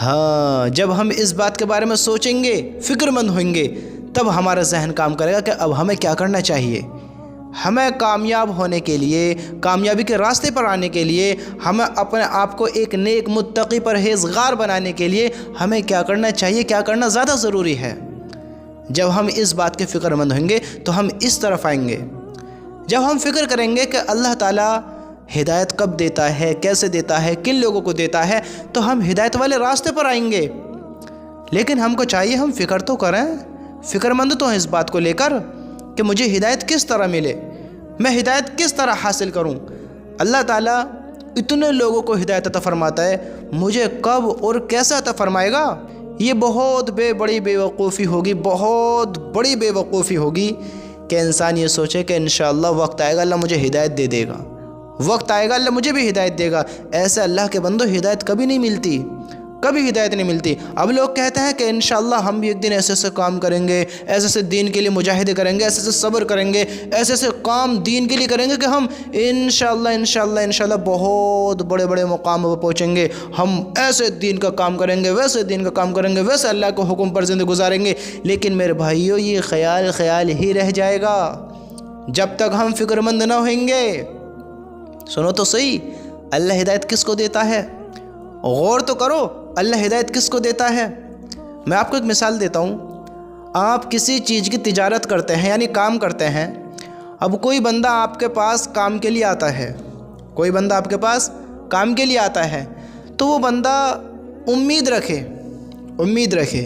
ہاں، جب ہم اس بات کے بارے میں سوچیں گے، فکر مند ہوئیں گے، تب ہمارا ذہن کام کرے گا کہ اب ہمیں کیا کرنا چاہیے۔ ہمیں کامیاب ہونے کے لیے، کامیابی کے راستے پر آنے کے لیے، ہمیں اپنے آپ کو ایک نیک متقی پرہیزگار بنانے کے لیے ہمیں کیا کرنا چاہیے، کیا کرنا زیادہ ضروری ہے۔ جب ہم اس بات کے فکر مند ہوئیں گے تو ہم اس طرف آئیں گے۔ جب ہم فکر کریں گے کہ اللہ تعالیٰ ہدایت کب دیتا ہے، کیسے دیتا ہے، کن لوگوں کو دیتا ہے، تو ہم ہدایت والے راستے پر آئیں گے۔ لیکن ہم کو چاہیے ہم فکر تو کریں، فکر مند تو ہیں اس بات کو لے کر کہ مجھے ہدایت کس طرح ملے، میں ہدایت کس طرح حاصل کروں۔ اللہ تعالیٰ اتنے لوگوں کو ہدایت عطا فرماتا ہے، مجھے کب اور کیسے عطا فرمائے گا؟ یہ بہت بڑی بے وقوفی ہوگی، بہت بڑی بے وقوفی ہوگی کہ انسان یہ سوچے کہ انشاءاللہ وقت آئے گا اللہ مجھے ہدایت دے دے گا، وقت آئے گا اللہ مجھے بھی ہدایت دے گا۔ ایسے اللہ کے بندوں ہدایت کبھی نہیں ملتی، کبھی ہدایت نہیں ملتی۔ اب لوگ کہتے ہیں کہ انشاءاللہ ہم بھی ایک دن ایسے ایسے کام کریں گے، ایسے ایسے دین کے لیے مجاہدے کریں گے، ایسے ایسے صبر کریں گے، ایسے ایسے کام دین کے لیے کریں گے کہ ہم انشاءاللہ بہت بڑے بڑے مقام پر پہنچیں گے، ہم ایسے دین کا کام کریں گے، ویسے دین کا کام کریں گے، ویسے اللہ کے حکم پر زندگی گزاریں گے۔ لیکن میرے بھائیو، یہ خیال ہی رہ جائے گا جب تک ہم فکر مند نہ ہوئیں گے۔ سنو تو صحیح، اللہ ہدایت کس کو دیتا ہے؟ غور تو کرو، اللہ ہدایت کس کو دیتا ہے؟ میں آپ کو ایک مثال دیتا ہوں۔ آپ کسی چیز کی تجارت کرتے ہیں، یعنی کام کرتے ہیں۔ اب کوئی بندہ آپ کے پاس کام کے لیے آتا ہے، کوئی بندہ آپ کے پاس کام کے لیے آتا ہے، تو وہ بندہ امید رکھے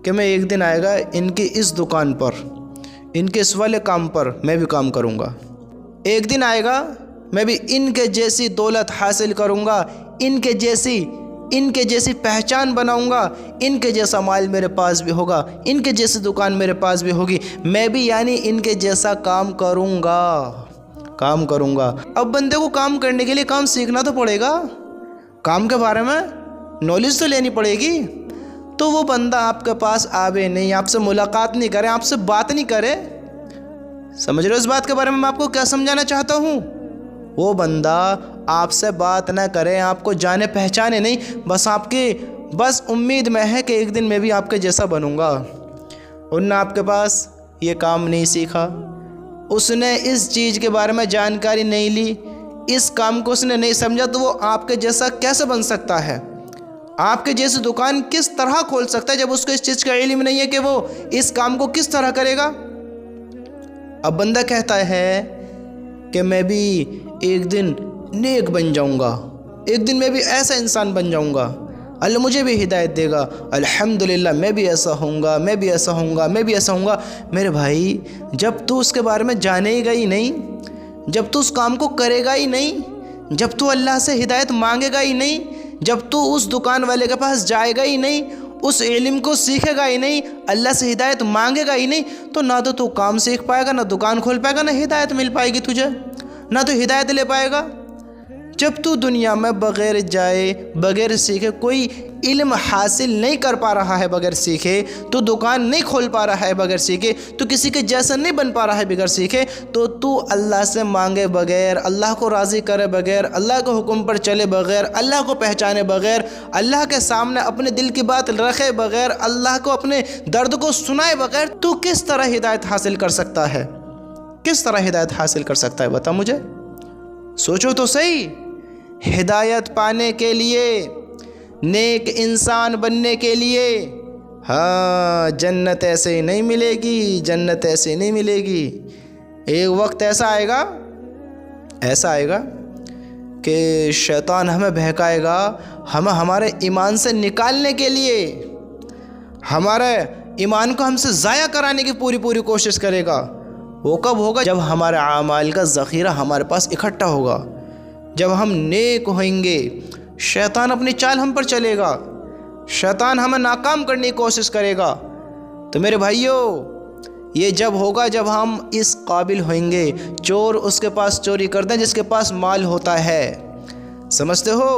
کہ میں ایک دن آئے گا ان کی اس دکان پر، ان کے اس والے کام پر میں بھی کام کروں گا، ایک دن آئے گا میں بھی ان کے جیسی دولت حاصل کروں گا، ان کے جیسی پہچان بناؤں گا، ان کے جیسا مال میرے پاس بھی ہوگا، ان کے جیسی دکان میرے پاس بھی ہوگی، میں بھی یعنی ان کے جیسا کام کروں گا۔ اب بندے کو کام کرنے کے لیے کام سیکھنا تو پڑے گا، کام کے بارے میں نالج تو لینی پڑے گی۔ تو وہ بندہ آپ کے پاس آوے نہیں، آپ سے ملاقات نہیں کرے، آپ سے بات نہیں کرے۔ سمجھ رہے ہو اس بات کے بارے میں آپ کو کیا سمجھانا چاہتا ہوں؟ وہ بندہ آپ سے بات نہ کرے، آپ کو جانے پہچانے نہیں، بس امید میں ہے کہ ایک دن میں بھی آپ کے جیسا بنوں گا۔ انہوں نے آپ کے پاس یہ کام نہیں سیکھا، اس نے اس چیز کے بارے میں جانکاری نہیں لی، اس کام کو اس نے نہیں سمجھا، تو وہ آپ کے جیسا کیسے بن سکتا ہے؟ آپ کے جیسی دکان کس طرح کھول سکتا ہے جب اس کو اس چیز کا علم نہیں ہے کہ وہ اس کام کو کس طرح کرے گا؟ اب بندہ کہتا ہے کہ میں بھی ایک دن نیک بن جاؤں گا، ایک دن میں بھی ایسا انسان بن جاؤں گا، اللہ مجھے بھی ہدایت دے گا، الحمدللہ میں بھی ایسا ہوں گا، میں بھی ایسا ہوں گا۔ میرے بھائی، جب تو اس کے بارے میں جانے گا ہی نہیں، جب تو اس کام کو کرے گا ہی نہیں، جب تو اللہ سے ہدایت مانگے گا ہی نہیں، جب تو اس دکان والے کے پاس جائے گا ہی نہیں، اس علم کو سیکھے گا ہی نہیں، اللہ سے ہدایت مانگے گا ہی نہیں، تو نہ تو کام سیکھ پائے گا، نہ دکان کھول پائے گا، نہ ہدایت مل پائے گی تجھے، نہ تو ہدایت لے پائے گا۔ جب تو دنیا میں بغیر جائے، بغیر سیکھے کوئی علم حاصل نہیں کر پا رہا ہے، بغیر سیکھے تو دکان نہیں کھول پا رہا ہے، بغیر سیکھے تو کسی کے جیسا نہیں بن پا رہا ہے، بغیر سیکھے، تو اللہ سے مانگے بغیر، اللہ کو راضی کرے بغیر، اللہ کے حکم پر چلے بغیر، اللہ کو پہچانے بغیر، اللہ کے سامنے اپنے دل کی بات رکھے بغیر، اللہ کو اپنے درد کو سنائے بغیر تو کس طرح ہدایت حاصل کر سکتا ہے؟ کس طرح ہدایت حاصل کر سکتا ہے؟ بتا مجھے، سوچو تو صحیح۔ ہدایت پانے کے لیے، نیک انسان بننے کے لیے، ہاں، جنت ایسے ہی نہیں ملے گی، جنت ایسے نہیں ملے گی۔ ایک وقت ایسا آئے گا کہ شیطان ہمیں بہکائے گا، ہمیں ہمارے ایمان سے نکالنے کے لیے، ہمارے ایمان کو ہم سے ضائع کرانے کی پوری کوشش کرے گا۔ وہ کب ہوگا؟ جب ہمارے اعمال کا ذخیرہ ہمارے پاس اکٹھا ہوگا، جب ہم نیک ہوئیں گے، شیطان اپنی چال ہم پر چلے گا، شیطان ہمیں ناکام کرنے کی کوشش کرے گا۔ تو میرے بھائیو، یہ جب ہوگا جب ہم اس قابل ہوئیں گے۔ چور اس کے پاس چوری کرتے ہیں جس کے پاس مال ہوتا ہے، سمجھتے ہو؟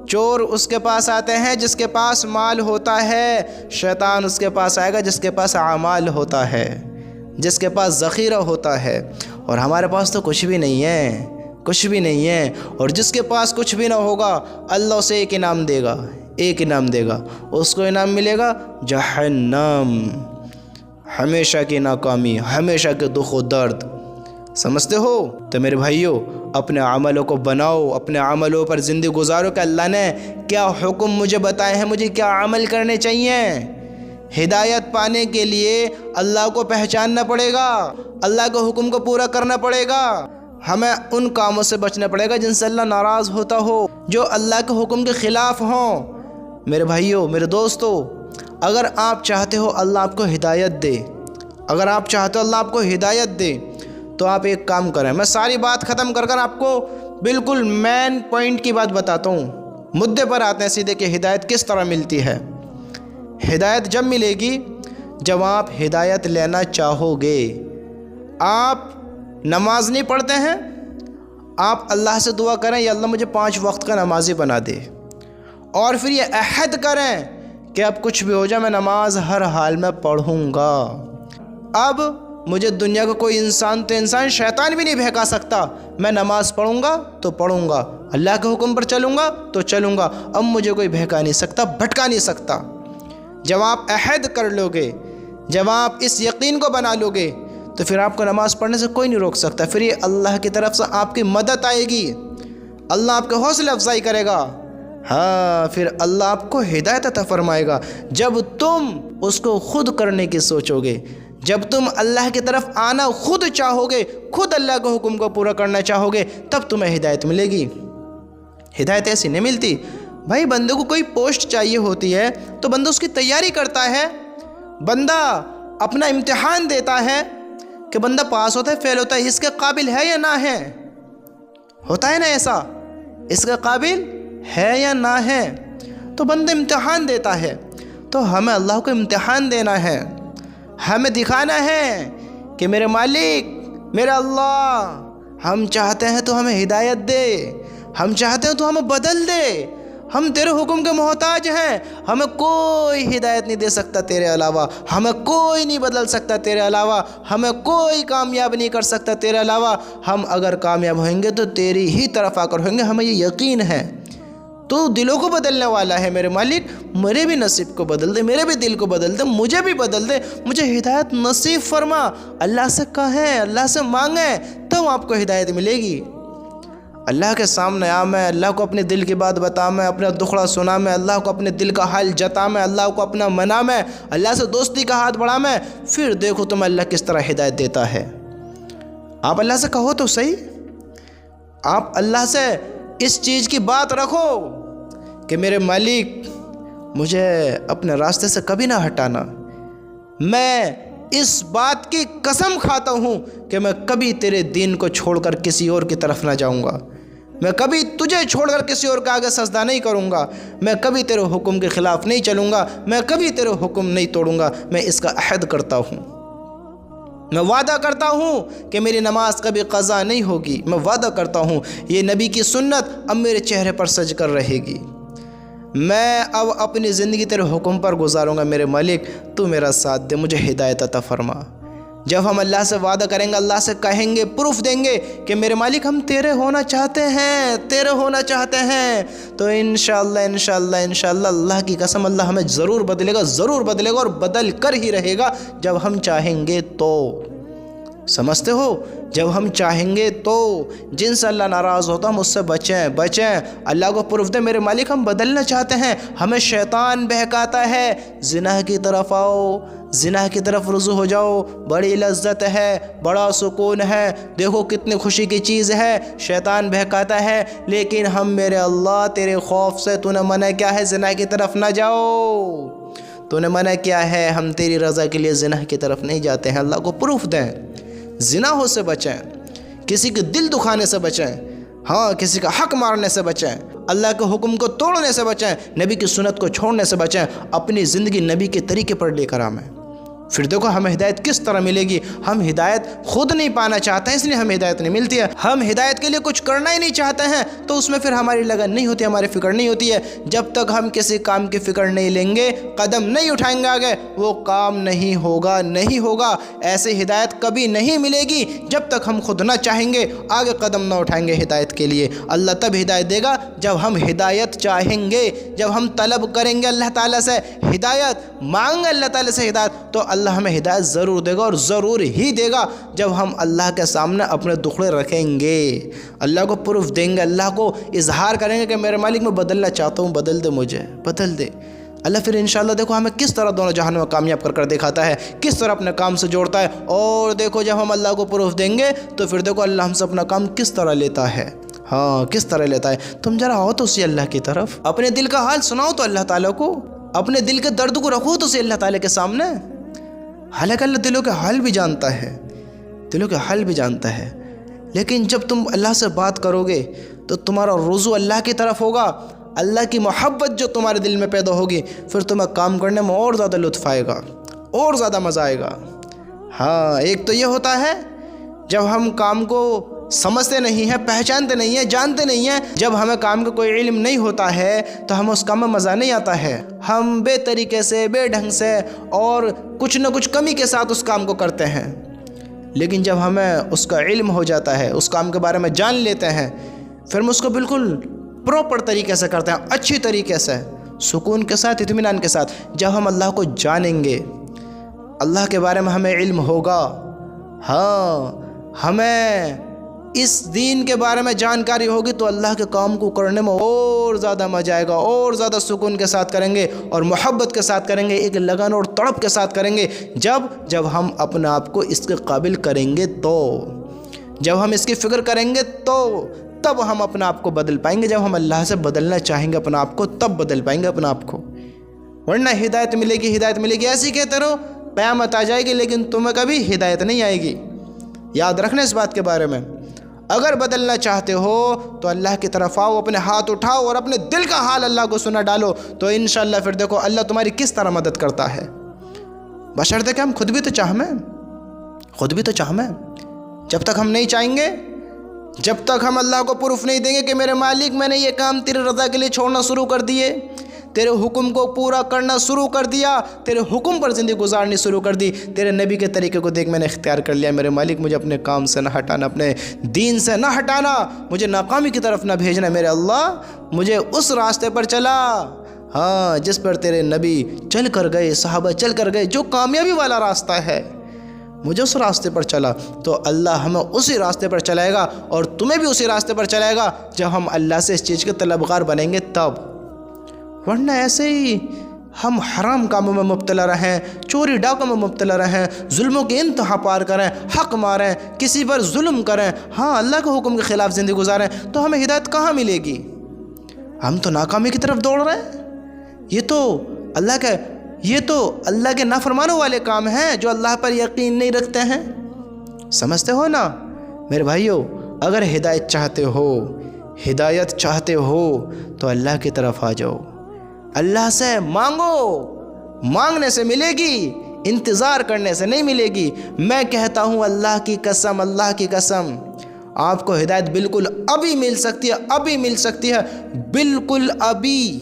چور اس کے پاس آتے ہیں جس کے پاس مال ہوتا ہے، شیطان اس کے پاس آئے گا جس کے پاس اعمال ہوتا ہے، جس کے پاس ذخیرہ ہوتا ہے۔ اور ہمارے پاس تو کچھ بھی نہیں ہے، اور جس کے پاس کچھ بھی نہ ہوگا اللہ اسے ایک انعام دے گا، ایک انعام دے گا، اس کو انعام ملے گا جہنم، ہمیشہ کی ناکامی، ہمیشہ کے دکھ و درد۔ سمجھتے ہو؟ تو میرے بھائیوں، اپنے عملوں کو بناؤ، اپنے عملوں پر زندگی گزارو کہ اللہ نے کیا حکم مجھے بتائے ہیں، مجھے کیا عمل کرنے چاہیے۔ ہدایت پانے کے لیے اللہ کو پہچاننا پڑے گا، اللہ کے حکم کو پورا کرنا پڑے گا، ہمیں ان کاموں سے بچنا پڑے گا جن سے اللہ ناراض ہوتا ہو، جو اللہ کے حکم کے خلاف ہوں۔ میرے بھائیوں، میرے دوستو، اگر آپ چاہتے ہو اللہ آپ کو ہدایت دے، اگر آپ چاہتے ہو اللہ آپ کو ہدایت دے، تو آپ ایک کام کریں۔ میں ساری بات ختم کر آپ کو بالکل مین پوائنٹ کی بات بتاتا ہوں، مدے پر آتے ہیں سیدھے کہ ہدایت کس طرح ملتی ہے۔ ہدایت جب ملے گی جب آپ ہدایت لینا چاہو گے۔ آپ نماز نہیں پڑھتے ہیں، آپ اللہ سے دعا کریں یا اللہ مجھے 5 وقت کا نمازی بنا دے، اور پھر یہ عہد کریں کہ اب کچھ بھی ہو جائے میں نماز ہر حال میں پڑھوں گا۔ اب مجھے دنیا کا کوئی انسان شیطان بھی نہیں بہکا سکتا، میں نماز پڑھوں گا تو پڑھوں گا، اللہ کے حکم پر چلوں گا تو چلوں گا، اب مجھے کوئی بہکا نہیں سکتا، بھٹکا نہیں سکتا۔ جب آپ عہد کر لو گے، جب آپ اس یقین کو بنا لو گے، تو پھر آپ کو نماز پڑھنے سے کوئی نہیں روک سکتا۔ پھر یہ اللہ کی طرف سے آپ کی مدد آئے گی، اللہ آپ کے حوصلہ افزائی کرے گا، ہاں پھر اللہ آپ کو ہدایت عطا فرمائے گا۔ جب تم اس کو خود کرنے کی سوچو گے، جب تم اللہ کی طرف آنا خود چاہو گے، خود اللہ کے حکم کو پورا کرنا چاہو گے، تب تمہیں ہدایت ملے گی۔ ہدایت ایسی نہیں ملتی بھائی، بندے کو کوئی پوسٹ چاہیے ہوتی ہے تو بندہ اس کی تیاری کرتا ہے، بندہ اپنا امتحان دیتا ہے کہ بندہ پاس ہوتا ہے فیل ہوتا ہے، اس کے قابل ہے یا نہ ہے، ہوتا ہے نا ایسا، اس کے قابل ہے یا نہ ہے، تو بندہ امتحان دیتا ہے۔ تو ہمیں اللہ کو امتحان دینا ہے، ہمیں دکھانا ہے کہ میرے مالک، میرا اللہ، ہم چاہتے ہیں تو ہمیں ہدایت دے، ہم چاہتے ہیں تو ہمیں بدل دے، ہم تیرے حکم کے محتاج ہیں، ہمیں کوئی ہدایت نہیں دے سکتا تیرے علاوہ، ہمیں کوئی نہیں بدل سکتا تیرے علاوہ، ہمیں کوئی کامیاب نہیں کر سکتا تیرے علاوہ۔ ہم اگر کامیاب ہوئیں گے تو تیری ہی طرف آ کر ہوئیں گے، ہمیں یہ یقین ہے۔ تو دلوں کو بدلنے والا ہے میرے مالک، میرے بھی نصیب کو بدل دے، میرے بھی دل کو بدل دے، مجھے بھی بدل دے، مجھے ہدایت نصیب فرما۔ اللہ سے کہیں، اللہ سے مانگیں، تو آپ کو ہدایت ملے گی۔ اللہ کے سامنے آ میں، اللہ کو اپنے دل کی بات بتا میں، اپنا دکھڑا سنا میں، اللہ کو اپنے دل کا حال جتا میں، اللہ کو اپنا منا میں، اللہ سے دوستی کا ہاتھ بڑھا میں، پھر دیکھو تم اللہ کس طرح ہدایت دیتا ہے۔ آپ اللہ سے کہو تو صحیح، آپ اللہ سے اس چیز کی بات رکھو کہ میرے مالک مجھے اپنے راستے سے کبھی نہ ہٹانا، میں اس بات کی قسم کھاتا ہوں کہ میں کبھی تیرے دین کو چھوڑ کر کسی اور کی طرف نہ جاؤں گا، میں کبھی تجھے چھوڑ کر کسی اور کے آگے سجدہ نہیں کروں گا، میں کبھی تیرے حکم کے خلاف نہیں چلوں گا، میں کبھی تیرے حکم نہیں توڑوں گا، میں اس کا عہد کرتا ہوں، میں وعدہ کرتا ہوں کہ میری نماز کبھی قضا نہیں ہوگی، میں وعدہ کرتا ہوں یہ نبی کی سنت اب میرے چہرے پر سج کر رہے گی، میں اب اپنی زندگی تیرے حکم پر گزاروں گا۔ میرے مالک تو میرا ساتھ دے، مجھے ہدایت عطا فرما۔ جب ہم اللہ سے وعدہ کریں گے، اللہ سے کہیں گے، پروف دیں گے کہ میرے مالک ہم تیرے ہونا چاہتے ہیں، تیرے ہونا چاہتے ہیں، تو انشاءاللہ انشاءاللہ انشاءاللہ اللہ کی قسم اللہ ہمیں ضرور بدلے گا، ضرور بدلے گا، اور بدل کر ہی رہے گا جب ہم چاہیں گے تو۔ سمجھتے ہو؟ جب ہم چاہیں گے تو، جن سے اللہ ناراض ہوتا ہم اس سے بچیں، اللہ کو پروف دیں میرے مالک ہم بدلنا چاہتے ہیں، ہمیں شیطان بہکاتا ہے، زنا کی طرف آؤ، زنا کی طرف رجوع ہو جاؤ، بڑی لذت ہے، بڑا سکون ہے، دیکھو کتنی خوشی کی چیز ہے، شیطان بہکاتا ہے، لیکن ہم میرے اللہ تیرے خوف سے تو نے منع کیا ہے زنا کی طرف نہ جاؤ، تو نے منع کیا ہے، ہم تیری رضا کے لیے زنا کی طرف نہیں جاتے ہیں۔ اللہ کو پروف دیں، زنا ہو سے بچیں، کسی کے دل دکھانے سے بچیں، ہاں کسی کا حق مارنے سے بچیں، اللہ کے حکم کو توڑنے سے بچیں، نبی کی سنت کو چھوڑنے سے بچیں، اپنی زندگی نبی کے طریقے پر لے کر آئیں۔ پھر دیکھو ہمیں ہدایت کس طرح ملے گی. ہم ہدایت خود نہیں پانا چاہتے ہیں، اس لیے ہمیں ہدایت نہیں ملتی ہے. ہم ہدایت کے لیے کچھ کرنا ہی نہیں چاہتے ہیں تو اس میں پھر ہماری لگن نہیں ہوتی، ہماری فکر نہیں ہوتی ہے. جب تک ہم کسی کام کی فکر نہیں لیں گے، قدم نہیں اٹھائیں گے آگے، وہ کام نہیں ہوگا. ایسی ہدایت کبھی نہیں ملے گی جب تک ہم خود نہ چاہیں گے، آگے قدم نہ اٹھائیں گے ہدایت کے لیے. اللہ تب ہدایت دے گا جب ہم ہدایت چاہیں گے، جب ہم طلب کریں گے اللہ تعالیٰ سے ہدایت، مانگیں گے اللہ تعالیٰ سے ہدایت، تو اللہ ہمیں ہدایت ضرور دے گا، اور ضرور ہی دے گا جب ہم اللہ کے سامنے اپنے دکھڑے رکھیں گے، اللہ کو پروف دیں گے، اللہ کو اظہار کریں گے کہ میرے مالک میں بدلنا چاہتا ہوں، بدل دے مجھے، بدل دے. اللہ پھر انشاءاللہ دیکھو ہمیں کس طرح دونوں جہانوں میں کامیاب کر دکھاتا ہے، کس طرح اپنے کام سے جوڑتا ہے. اور دیکھو جب ہم اللہ کو پروف دیں گے تو پھر دیکھو اللہ ہم سے اپنا کام کس طرح لیتا ہے. ہاں کس طرح لیتا ہے. تم ذرا آؤ تو اسی اللہ کی طرف، اپنے دل کا حال سناؤ تو اللہ تعالیٰ کو، اپنے دل کے درد کو رکھو تو اسی اللہ تعالیٰ کے سامنے. حالانکہ اللہ دلوں کے حال بھی جانتا ہے، دلوں کے حال بھی جانتا ہے. لیکن جب تم اللہ سے بات کرو گے تو تمہارا رجوع اللہ کی طرف ہوگا، اللہ کی محبت جو تمہارے دل میں پیدا ہوگی، پھر تمہیں کام کرنے میں اور زیادہ لطف آئے گا، اور زیادہ مزہ آئے گا. ہاں ایک تو یہ ہوتا ہے جب ہم کام کو سمجھتے نہیں ہیں، پہچانتے نہیں ہیں، جانتے نہیں ہیں، جب ہمیں کام کا کوئی علم نہیں ہوتا ہے تو ہمیں اس کام میں مزہ نہیں آتا ہے. ہم بے طریقے سے، بے ڈھنگ سے اور کچھ نہ کچھ کمی کے ساتھ اس کام کو کرتے ہیں. لیکن جب ہمیں اس کا علم ہو جاتا ہے، اس کام کے بارے میں جان لیتے ہیں، پھر ہم اس کو بالکل پراپر طریقے سے کرتے ہیں، اچھی طریقے سے، سکون کے ساتھ، اطمینان کے ساتھ. جب ہم اللہ کو جانیں گے، اللہ کے بارے میں ہمیں علم ہوگا، ہاں ہمیں اس دین کے بارے میں جانکاری ہوگی، تو اللہ کے کام کو کرنے میں اور زیادہ مزہ آئے گا، اور زیادہ سکون کے ساتھ کریں گے، اور محبت کے ساتھ کریں گے، ایک لگن اور تڑپ کے ساتھ کریں گے. جب ہم اپنے آپ کو اس کے قابل کریں گے، تو جب ہم اس کی فکر کریں گے تو تب ہم اپنے آپ کو بدل پائیں گے. جب ہم اللہ سے بدلنا چاہیں گے اپنے آپ کو، تب بدل پائیں گے اپنے آپ کو. ورنہ ہدایت ملے گی، ہدایت ملے گی ایسی کہتے رہو، قیامت آ جائے گی لیکن تمہیں کبھی ہدایت نہیں آئے گی. یاد رکھنا اس بات کے بارے میں. اگر بدلنا چاہتے ہو تو اللہ کی طرف آؤ، اپنے ہاتھ اٹھاؤ اور اپنے دل کا حال اللہ کو سنا ڈالو، تو انشاءاللہ پھر دیکھو اللہ تمہاری کس طرح مدد کرتا ہے. بشرطے کہ ہم خود بھی تو چاہمیں. جب تک ہم نہیں چاہیں گے، جب تک ہم اللہ کو پروف نہیں دیں گے کہ میرے مالک میں نے یہ کام تیرے رضا کے لیے چھوڑنا شروع کر دیے، تیرے حکم کو پورا کرنا شروع کر دیا، تیرے حکم پر زندگی گزارنی شروع کر دی، تیرے نبی کے طریقے کو دیکھ میں نے اختیار کر لیا، میرے مالک مجھے اپنے کام سے نہ ہٹانا، اپنے دین سے نہ ہٹانا، مجھے ناکامی کی طرف نہ بھیجنا، میرے اللہ مجھے اس راستے پر چلا، ہاں جس پر تیرے نبی چل کر گئے، صحابہ چل کر گئے، جو کامیابی والا راستہ ہے، مجھے اس راستے پر چلا. تو اللہ ہمیں اسی راستے پر چلائے گا، اور تمہیں بھی اسی راستے پر چلائے گا جب ہم اللہ سے اس چیز کے طلبگار بنیں گے تب. ورنہ ایسے ہی ہم حرام کاموں میں مبتلا رہیں، چوری ڈاکوں میں مبتلا رہیں، ظلموں کے انتہا پار کریں، حق ماریں، کسی پر ظلم کریں، ہاں اللہ کے حکم کے خلاف زندگی گزاریں، تو ہمیں ہدایت کہاں ملے گی؟ ہم تو ناکامی کی طرف دوڑ رہے ہیں. یہ تو اللہ کے نافرمانوں والے کام ہیں جو اللہ پر یقین نہیں رکھتے ہیں. سمجھتے ہو نا میرے بھائیو؟ اگر ہدایت چاہتے ہو تو اللہ کی طرف آ جاؤ، اللہ سے مانگو، مانگنے سے ملے گی، انتظار کرنے سے نہیں ملے گی. میں کہتا ہوں اللہ کی قسم آپ کو ہدایت بالکل ابھی مل سکتی ہے، بالکل ابھی.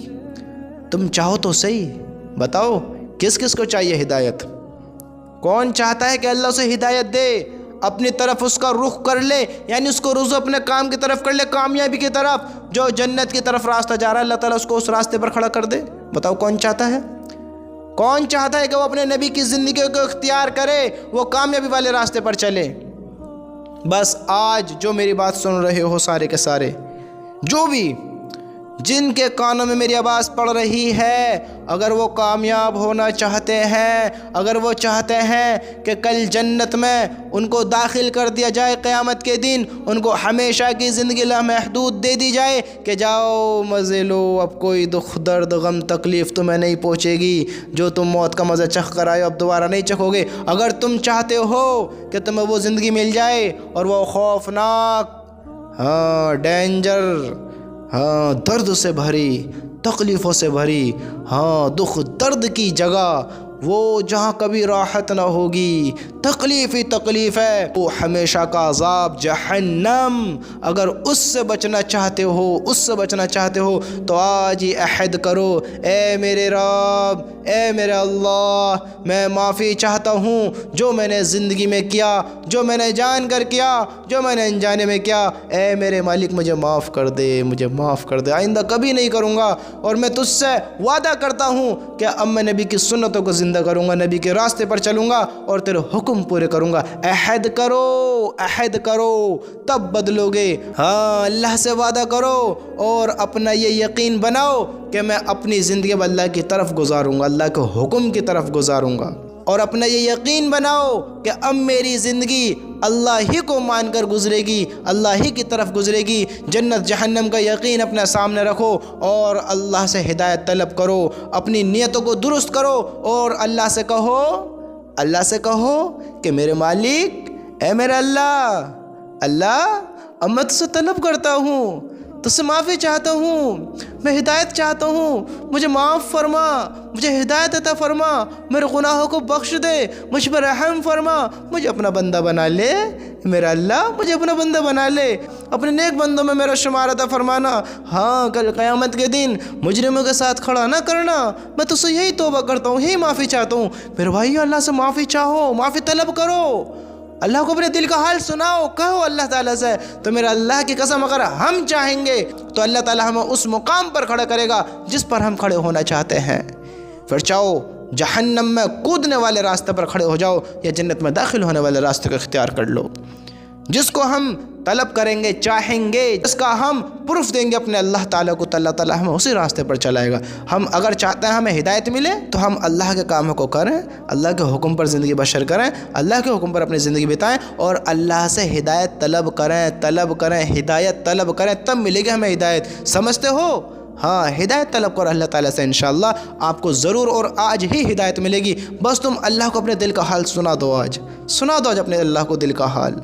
تم چاہو تو صحیح، بتاؤ کس کس کو چاہیے ہدایت؟ کون چاہتا ہے کہ اللہ اسے ہدایت دے، اپنی طرف اس کا رخ کر لے، یعنی اس کو رجوع اپنے کام کی طرف کر لے، کامیابی کی طرف، جو جنت کی طرف راستہ جا رہا ہے اللہ تعالیٰ اس کو اس راستے پر کھڑا کر دے. بتاؤ کون چاہتا ہے؟ کون چاہتا ہے کہ وہ اپنے نبی کی زندگی کو اختیار کرے، وہ کامیابی والے راستے پر چلے؟ بس آج جو میری بات سن رہے ہو سارے کے سارے، جو بھی جن کے کانوں میں میری آواز پڑ رہی ہے، اگر وہ کامیاب ہونا چاہتے ہیں، اگر وہ چاہتے ہیں کہ کل جنت میں ان کو داخل کر دیا جائے، قیامت کے دن ان کو ہمیشہ کی زندگی لامحدود دے دی جائے کہ جاؤ مزے لو، اب کوئی دکھ درد غم تکلیف تمہیں نہیں پہنچے گی، جو تم موت کا مزہ چکھ کر آئے اب دوبارہ نہیں چکھو گے، اگر تم چاہتے ہو کہ تمہیں وہ زندگی مل جائے اور وہ خوفناک، ڈینجر، درد سے بھری، تکلیفوں سے بھری، دکھ درد کی جگہ وہ جہاں کبھی راحت نہ ہوگی، تکلیف ہی تکلیف ہے، وہ ہمیشہ کا عذاب جہنم۔ اگر اس سے بچنا چاہتے ہو، اس سے بچنا چاہتے ہو تو آج ہی عہد کرو، اے میرے رب، اے میرے اللہ، میں معافی چاہتا ہوں جو میں نے زندگی میں کیا، جو میں نے جان کر کیا، جو میں نے انجانے میں کیا، اے میرے مالک مجھے معاف کر دے، مجھے معاف کر دے، آئندہ کبھی نہیں کروں گا۔ اور میں تجھ سے وعدہ کرتا ہوں کہ اب میں نبی کی سنتوں کو زندہ کروں گا، نبی کے راستے پر چلوں گا اور تیرے حکم پورے کروں گا۔ عہد کرو، عہد کرو، تب بدلو گے۔ ہاں، اللہ سے وعدہ کرو اور اپنا یہ یقین بناؤ کہ میں اپنی زندگی اب اللہ کی طرف گزاروں گا، اللہ کے حکم کی طرف گزاروں گا۔ اور اپنا یہ یقین بناؤ کہ اب میری زندگی اللہ ہی کو مان کر گزرے گی، اللہ ہی کی طرف گزرے گی۔ جنت جہنم کا یقین اپنے سامنے رکھو اور اللہ سے ہدایت طلب کرو، اپنی نیتوں کو درست کرو اور اللہ سے کہو، اللہ سے کہو کہ میرے مالک، اے میرا اللہ، اب میں تجھ سے طلب کرتا ہوں، تجھ سے معافی چاہتا ہوں، میں ہدایت چاہتا ہوں، مجھے معاف فرما، مجھے ہدایت عطا فرما، میرے گناہوں کو بخش دے، مجھ پر رحم فرما، مجھے اپنا بندہ بنا لے میرا اللہ، مجھے اپنا بندہ بنا لے، اپنے نیک بندوں میں میرا شمار عطا فرمانا۔ ہاں، کل قیامت کے دن مجرموں کے ساتھ کھڑا نہ کرنا۔ میں تو سے یہی توبہ کرتا ہوں، یہی معافی چاہتا ہوں۔ میرے بھائیو، اللہ سے معافی چاہو، معافی طلب کرو، اللہ کو اپنے دل کا حال سناؤ، کہو اللہ تعالیٰ سے۔ تو میرا اللہ کی قسم اگر ہم چاہیں گے تو اللہ تعالیٰ ہمیں اس مقام پر کھڑا کرے گا جس پر ہم کھڑے ہونا چاہتے ہیں۔ پھر چاہو جہنم میں کودنے والے راستے پر کھڑے ہو جاؤ یا جنت میں داخل ہونے والے راستے کو اختیار کر لو۔ جس کو ہم طلب کریں گے، چاہیں گے، جس کا ہم پروف دیں گے اپنے اللہ تعالیٰ کو، تو اللہ تعالیٰ ہمیں اسی راستے پر چلائے گا۔ ہم اگر چاہتے ہیں ہمیں ہدایت ملے تو ہم اللہ کے کاموں کو کریں، اللہ کے حکم پر زندگی بشر کریں، اللہ کے حکم پر اپنی زندگی بتائیں اور اللہ سے ہدایت طلب کریں، ہدایت طلب کریں، تب ملے گی ہمیں ہدایت۔ سمجھتے ہو؟ ہاں، ہدایت طلب کرو اللہ تعالیٰ سے، انشاءاللہ آپ کو ضرور اور آج ہی ہدایت ملے گی۔ بس تم اللہ کو اپنے دل کا حال سنا دو، آج سنا دو اپنے اللہ کو دل کا حال۔